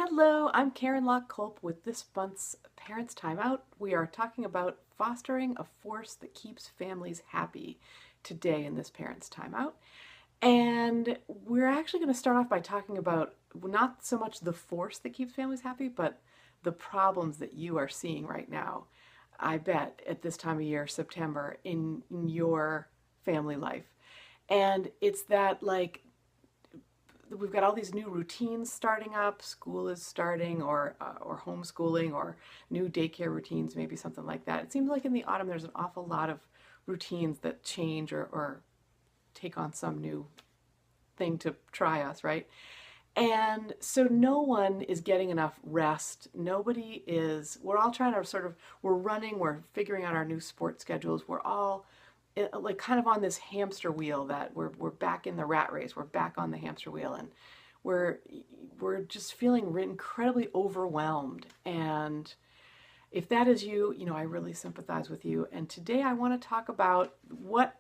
Hello, I'm Karen Locke-Culp with this month's Parents Timeout. We are talking about fostering a force that keeps families happy today in this Parents Timeout. And we're actually going to start off by talking about not so much the force that keeps families happy, but the problems that you are seeing right now. I bet at this time of year, September, in your family life. And it's that we've got all these new routines starting up. School is starting, or homeschooling, or new daycare routines, maybe something like that. It seems like in the autumn there's an awful lot of routines that change or take on some new thing to try us, right? And so no one is getting enough rest. Nobody is. We're all trying to we're running, we're figuring out our new sports schedules. We're all like kind of on this hamster wheel that we're back in the rat race. We're back on the hamster wheel, and we're we're just feeling incredibly overwhelmed. And if that is you, I really sympathize with you. And today I want to talk about what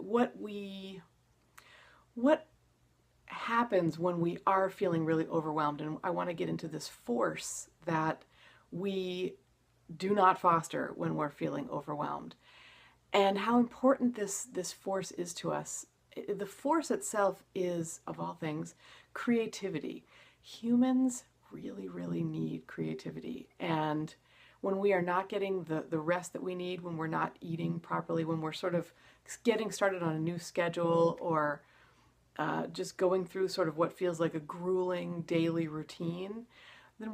happens when we are feeling really overwhelmed. And I want to get into this force that we do not foster when we're feeling overwhelmed, and how important this force is to us. The force itself is, of all things, creativity. Humans really, really need creativity. And when we are not getting the rest that we need, when we're not eating properly, when we're sort of getting started on a new schedule, or just going through sort of what feels like a grueling daily routine, then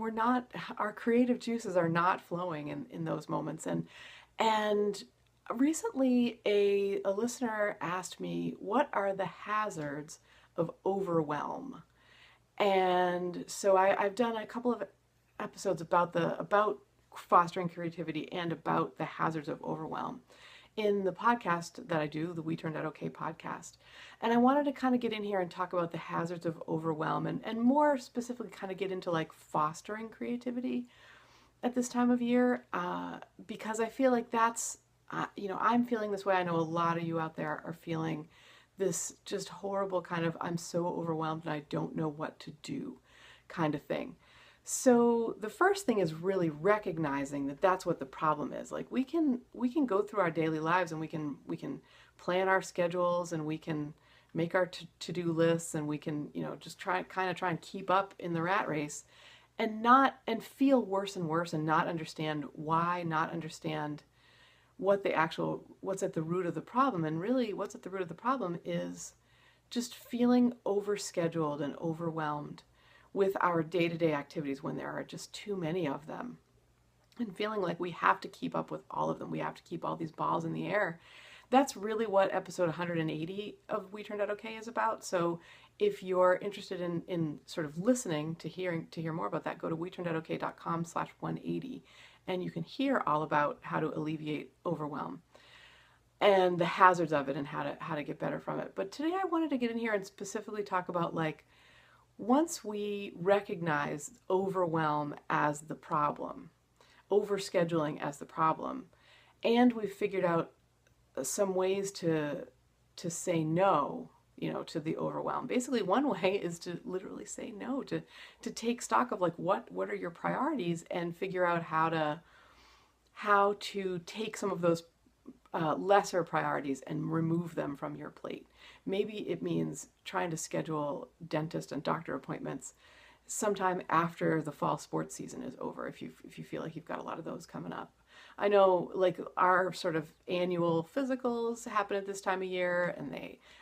our creative juices are not flowing in those moments. And recently, a listener asked me, what are the hazards of overwhelm? And so I've done a couple of episodes about fostering creativity and about the hazards of overwhelm in the podcast that I do, the We Turned Out Okay podcast. And I wanted to kind of get in here and talk about the hazards of overwhelm, and more specifically kind of get into like fostering creativity at this time of year, because I feel like that's, I'm feeling this way. I know a lot of you out there are feeling this just horrible kind of, I'm so overwhelmed and I don't know what to do kind of thing. So the first thing is really recognizing that that's what the problem is. Like we can go through our daily lives, and we can plan our schedules, and we can make our to-do lists, and we can, just try and keep up in the rat race, and feel worse and worse, and not understand why, not understand what's at the root of the problem. And really what's at the root of the problem is just feeling overscheduled and overwhelmed with our day-to-day activities when there are just too many of them, and feeling like we have to keep up with all of them. We have to keep all these balls in the air. That's really what episode 180 of We Turned Out Okay is about. So if you're interested in sort of listening to hear more about that, go to WeTurnedOutOK.com/180, and you can hear all about how to alleviate overwhelm and the hazards of it, and how to get better from it. But today I wanted to get in here and specifically talk about, like, once we recognize overwhelm as the problem, overscheduling as the problem, and we've figured out some ways to say no, to the overwhelm. Basically, one way is to literally say no, to take stock of, like, what are your priorities, and figure out how to take some of those lesser priorities and remove them from your plate. Maybe it means trying to schedule dentist and doctor appointments sometime after the fall sports season is over, if you feel like you've got a lot of those coming up. I know, like, our sort of annual physicals happen at this time of year, and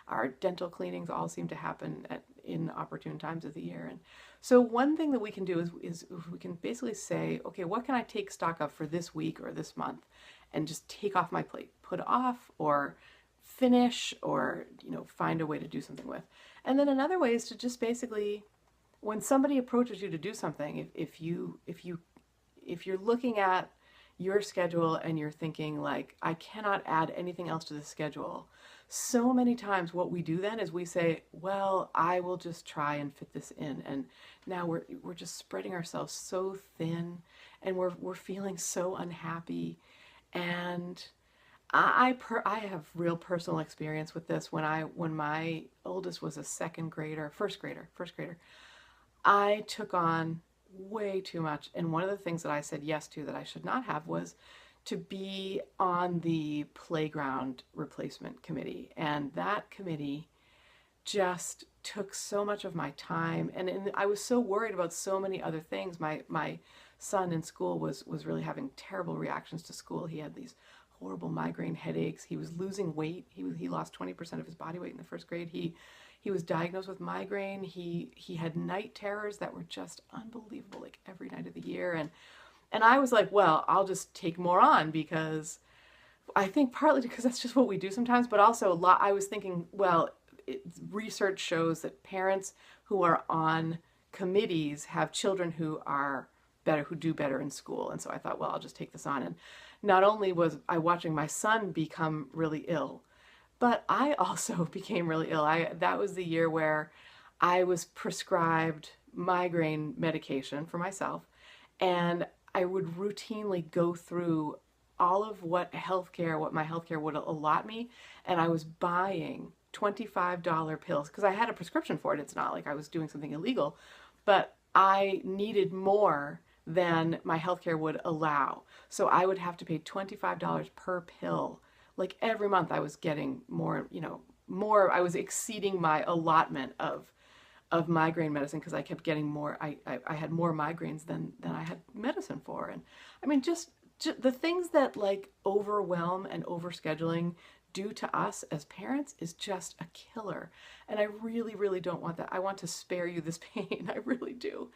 our dental cleanings all seem to happen in opportune times of the year. And so one thing that we can do is we can basically say, okay, what can I take stock of for this week or this month, and just take off my plate, put off, or finish, or find a way to do something with. And then another way is to just basically, when somebody approaches you to do something, if you're looking at your schedule and you're thinking, like, I cannot add anything else to the schedule, so many times what we do then is we say, well, I will just try and fit this in. And now we're just spreading ourselves so thin, and we're feeling so unhappy. And I have real personal experience with this. When my oldest was a first grader, I took on way too much. And one of the things that I said yes to that I should not have was to be on the playground replacement committee. And that committee just took so much of my time. And I was so worried about so many other things. My son in school was really having terrible reactions to school. He had these horrible migraine headaches. He was losing weight. He lost 20% of his body weight in the first grade. He was diagnosed with migraine. He had night terrors that were just unbelievable, like every night of the year. And I was like, well, I'll just take more on, because I think partly because that's just what we do sometimes, but also I was thinking, well, research shows that parents who are on committees have children who are better, who do better in school. And so I thought, well, I'll just take this on. And not only was I watching my son become really ill, but I also became really ill. That was the year where I was prescribed migraine medication for myself, and I would routinely go through all of what my healthcare would allot me, and I was buying $25 pills because I had a prescription for it. It's not like I was doing something illegal, but I needed more than my healthcare would allow. So I would have to pay $25 per pill. Like every month I was getting more, I was exceeding my allotment of migraine medicine because I kept getting more. I had more migraines than I had medicine for. And I mean, just the things that like Overwhelm and overscheduling do to us as parents is just a killer. And I really, really don't want that. I want to spare you this pain. I really do.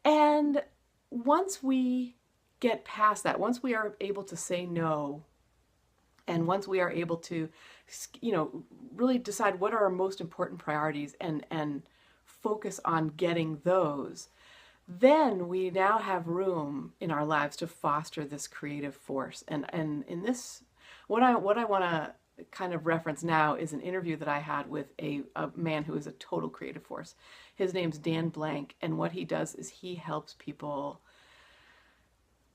And once we get past that, once we are able to say no, and once we are able to, really decide what are our most important priorities and focus on getting those, then we now have room in our lives to foster this creative force. And in this, what I want to kind of reference now is an interview that I had with a man who is a total creative force. His name's Dan Blank, and what he does is he helps people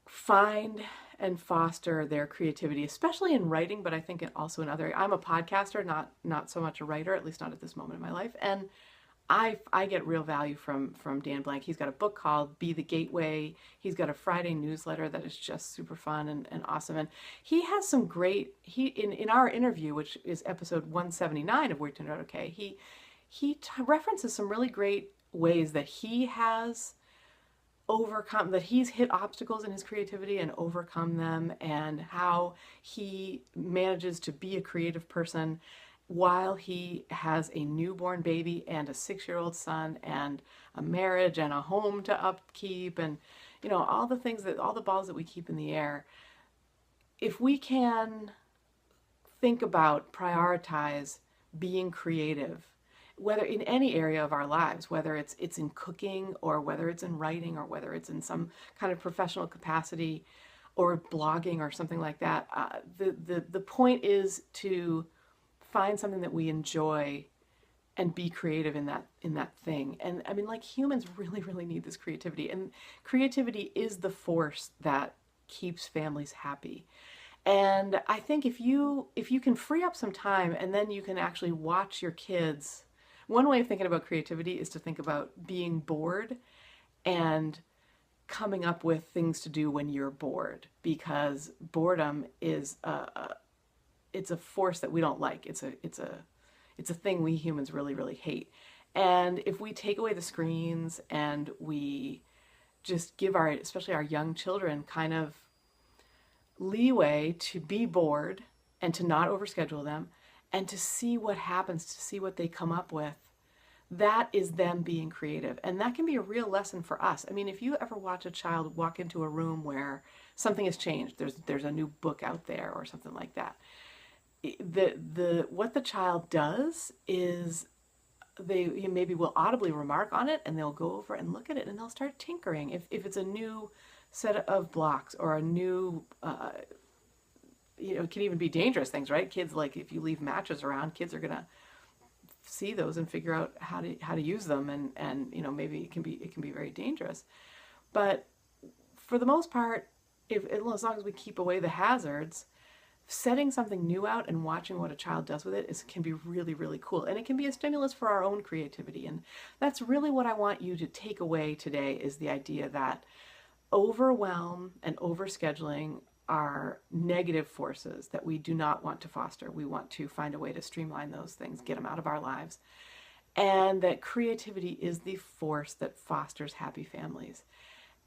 find and foster their creativity, especially in writing, but I think also in other. I'm a podcaster, not so much a writer, at least not at this moment in my life, and I get real value from Dan Blank. He's got a book called Be the Gateway. He's got a Friday newsletter that is just super fun and awesome. And he has some great, in our interview, which is episode 179 of Weird Turned Out Okay, he references some really great ways that he has overcome, that he's hit obstacles in his creativity and overcome them, and how he manages to be a creative person while he has a newborn baby and a 6-year-old son and a marriage and a home to upkeep, and all the things all the balls that we keep in the air. If we can think about, prioritize being creative, whether in any area of our lives, whether it's in cooking, or whether it's in writing, or whether it's in some kind of professional capacity, or blogging or something like that, the point is to find something that we enjoy and be creative in that thing. And I mean, like, humans really, really need this creativity, and creativity is the force that keeps families happy. And I think if you can free up some time, and then you can actually watch your kids. One way of thinking about creativity is to think about being bored and coming up with things to do when you're bored, because boredom is it's a force that we don't like. It's a thing we humans really, really hate. And if we take away the screens and we just give especially our young children, kind of leeway to be bored and to not overschedule them, and to see what happens, to see what they come up with, that is them being creative. And that can be a real lesson for us. I mean, if you ever watch a child walk into a room where something has changed, there's a new book out there or something like that, what the child does is they maybe will audibly remark on it, and they'll go over and look at it, and they'll start tinkering. If it's a new set of blocks, or a new it can even be dangerous things, right? Kids, like, if you leave matches around, kids are gonna see those and figure out how to use them, and maybe it can be very dangerous. But for the most part, as long as we keep away the hazards, setting something new out and watching what a child does with it can be really, really cool. And it can be a stimulus for our own creativity. And that's really what I want you to take away today, is the idea that overwhelm and overscheduling are negative forces that we do not want to foster. We want to find a way to streamline those things, get them out of our lives. And that creativity is the force that fosters happy families.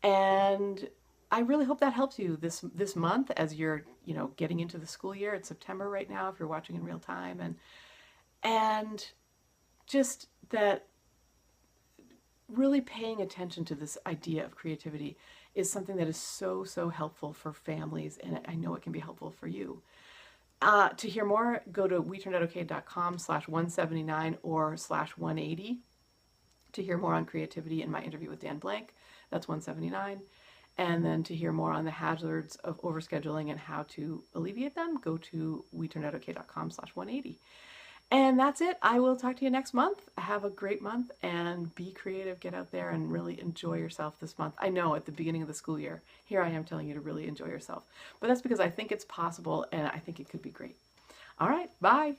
And I really hope that helps you this month as you're, getting into the school year. It's September right now if you're watching in real time, and just that really paying attention to this idea of creativity is something that is so, so helpful for families, and I know it can be helpful for you. To hear more, go to WeTurnedOutOK.com/179 or /180 to hear more on creativity in my interview with Dan Blank. That's 179. And then to hear more on the hazards of overscheduling and how to alleviate them, go to WeTurnedOutOK.com/180. And that's it. I will talk to you next month. Have a great month and be creative. Get out there and really enjoy yourself this month. I know at the beginning of the school year, here I am telling you to really enjoy yourself. But that's because I think it's possible and I think it could be great. All right, bye.